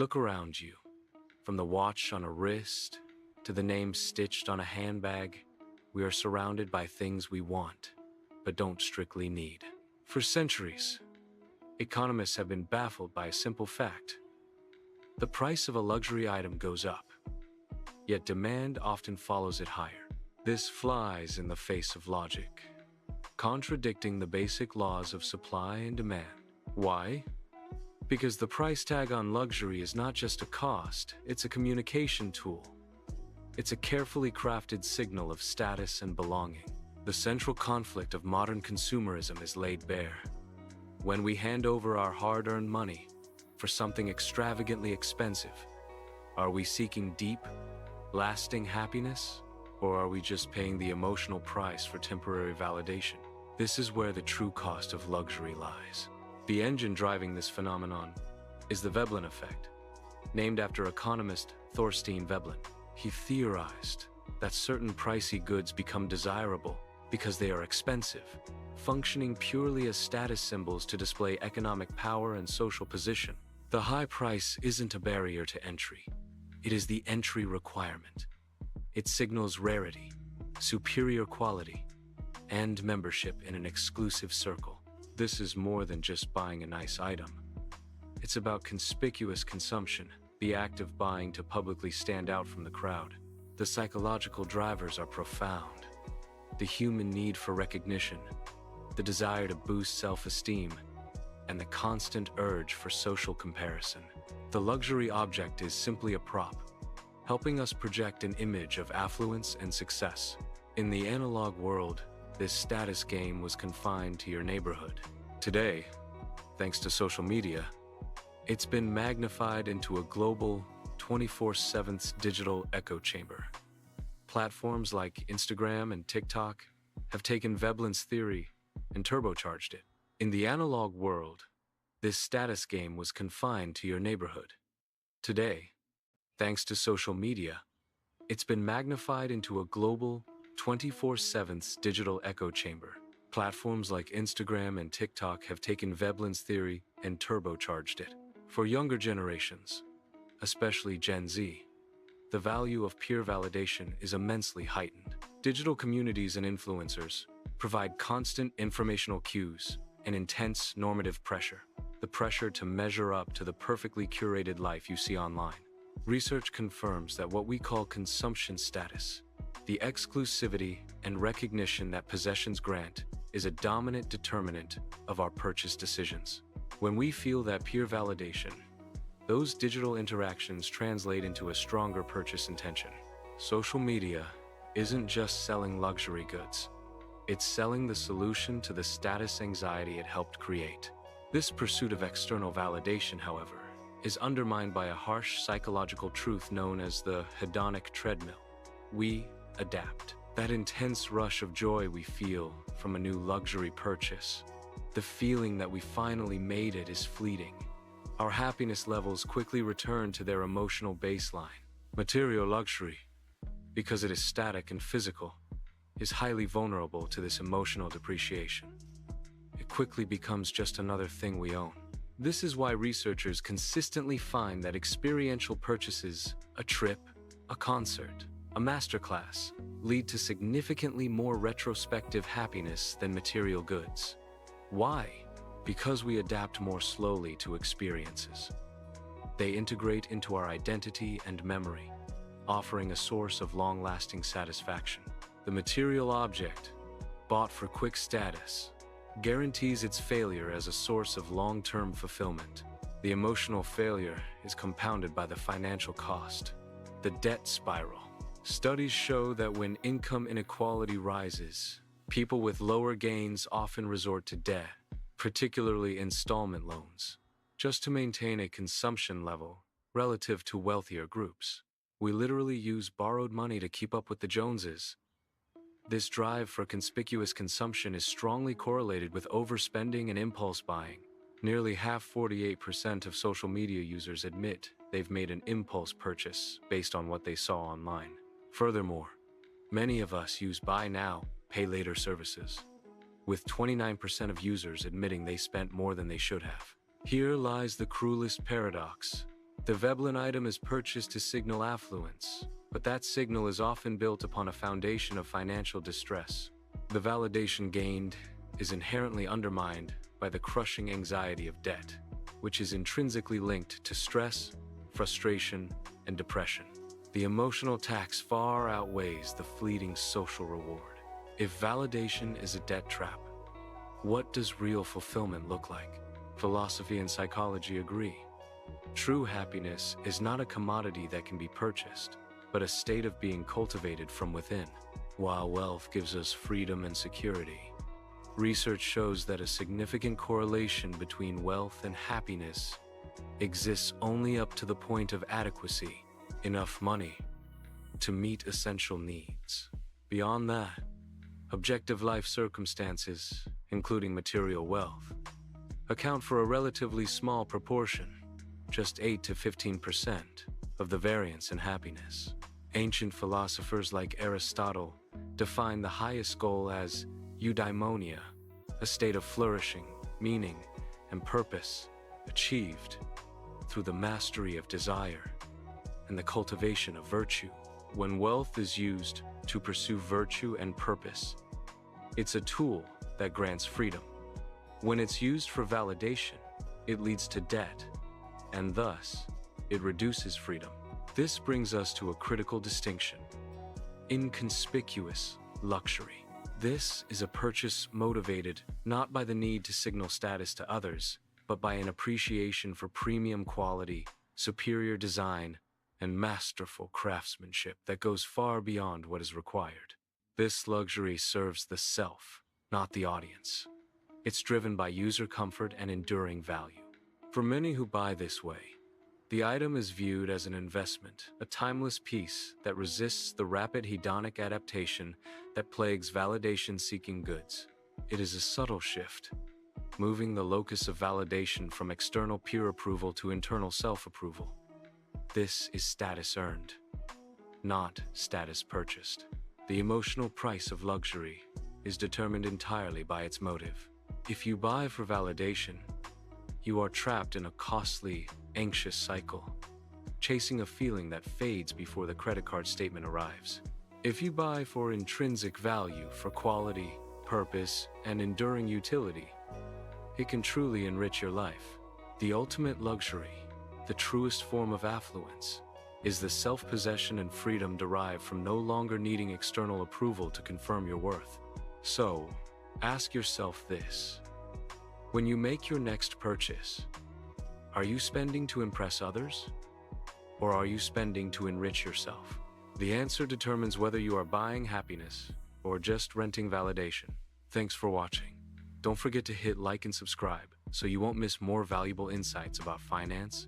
Look around you. From the watch on a wrist to the name stitched on a handbag, we are surrounded by things we want, but don't strictly need. For centuries, economists have been baffled by a simple fact. The price of a luxury item goes up, yet demand often follows it higher. This flies in the face of logic, contradicting the basic laws of supply and demand. Why? Because the price tag on luxury is not just a cost, it's a communication tool. It's a carefully crafted signal of status and belonging. The central conflict of modern consumerism is laid bare. When we hand over our hard-earned money for something extravagantly expensive, are we seeking deep, lasting happiness, or are we just paying the emotional price for temporary validation? This is where the true cost of luxury lies. The engine driving this phenomenon is the Veblen effect, named after economist Thorstein Veblen. He theorized that certain pricey goods become desirable because they are expensive, functioning purely as status symbols to display economic power and social position. The high price isn't a barrier to entry. It is the entry requirement. It signals rarity, superior quality, and membership in an exclusive circle. This is more than just buying a nice item. It's about conspicuous consumption, the act of buying to publicly stand out from the crowd. The psychological drivers are profound. The human need for recognition, the desire to boost self-esteem, and the constant urge for social comparison. The luxury object is simply a prop, helping us project an image of affluence and success. In the analog world, this status game was confined to your neighborhood. Today, thanks to social media, it's been magnified into a global 24/7 digital echo chamber. Platforms like Instagram and TikTok have taken Veblen's theory and turbocharged it. In the analog world, this status game was confined to your neighborhood. Today, thanks to social media, it's been magnified into a global 24/7 digital echo chamber. Platforms like Instagram and TikTok have taken Veblen's theory and turbocharged it. For younger generations, especially Gen Z, the value of peer validation is immensely heightened. Digital communities and influencers provide constant informational cues and intense normative pressure, the pressure to measure up to the perfectly curated life you see online. Research confirms that what we call consumption status, the exclusivity and recognition that possessions grant, is a dominant determinant of our purchase decisions. When we feel that peer validation, those digital interactions translate into a stronger purchase intention. Social media isn't just selling luxury goods. It's selling the solution to the status anxiety it helped create. This pursuit of external validation, however, is undermined by a harsh psychological truth known as the hedonic treadmill. We adapt. That intense rush of joy we feel from a new luxury purchase, the feeling that we finally made it, is fleeting. Our happiness levels quickly return to their emotional baseline. Material luxury, because it is static and physical, is highly vulnerable to this emotional depreciation. It quickly becomes just another thing we own. This is why researchers consistently find that experiential purchases, a trip, a concert, a masterclass, lead to significantly more retrospective happiness than material goods. Why? Because we adapt more slowly to experiences. They integrate into our identity and memory, offering a source of long-lasting satisfaction. The material object, bought for quick status, guarantees its failure as a source of long-term fulfillment. The emotional failure is compounded by the financial cost, the debt spiral. Studies show that when income inequality rises, people with lower gains often resort to debt, particularly installment loans, just to maintain a consumption level relative to wealthier groups. We literally use borrowed money to keep up with the Joneses. This drive for conspicuous consumption is strongly correlated with overspending and impulse buying. Nearly half, 48% of social media users admit they've made an impulse purchase based on what they saw online. Furthermore, many of us use buy now, pay later services, with 29% of users admitting they spent more than they should have. Here lies the cruelest paradox. The veblen item is purchased to signal affluence, but that signal is often built upon a foundation of financial distress. The validation gained is inherently undermined by the crushing anxiety of debt, which is intrinsically linked to stress, frustration, and depression. The emotional tax far outweighs the fleeting social reward. If validation is a debt trap, what does real fulfillment look like? Philosophy and psychology agree. True happiness is not a commodity that can be purchased, but a state of being cultivated from within. While wealth gives us freedom and security, research shows that a significant correlation between wealth and happiness exists only up to the point of adequacy, enough money to meet essential needs. Beyond that, objective life circumstances, including material wealth, account for a relatively small proportion, just 8 to 15% of the variance in happiness. Ancient philosophers like Aristotle define the highest goal as eudaimonia, a state of flourishing, meaning, and purpose achieved through the mastery of desire and the cultivation of virtue. When wealth is used to pursue virtue and purpose, it's a tool that grants freedom. When it's used for validation, it leads to debt, and thus, it reduces freedom. This brings us to a critical distinction: inconspicuous luxury. This is a purchase motivated not by the need to signal status to others, but by an appreciation for premium quality, superior design, and masterful craftsmanship that goes far beyond what is required. This luxury serves the self, not the audience. It's driven by user comfort and enduring value. For many who buy this way, the item is viewed as an investment, a timeless piece that resists the rapid hedonic adaptation that plagues validation-seeking goods. It is a subtle shift, moving the locus of validation from external peer approval to internal self-approval. This is status earned, not status purchased. The emotional price of luxury is determined entirely by its motive. If you buy for validation, you are trapped in a costly, anxious cycle, chasing a feeling that fades before the credit card statement arrives. If you buy for intrinsic value, for quality, purpose, and enduring utility, it can truly enrich your life. The ultimate luxury, the truest form of affluence, is the self-possession and freedom derived from no longer needing external approval to confirm your worth. So, ask yourself this: when you make your next purchase, are you spending to impress others? Or are you spending to enrich yourself? The answer determines whether you are buying happiness or just renting validation. Thanks for watching. Don't forget to hit like and subscribe so you won't miss more valuable insights about finance,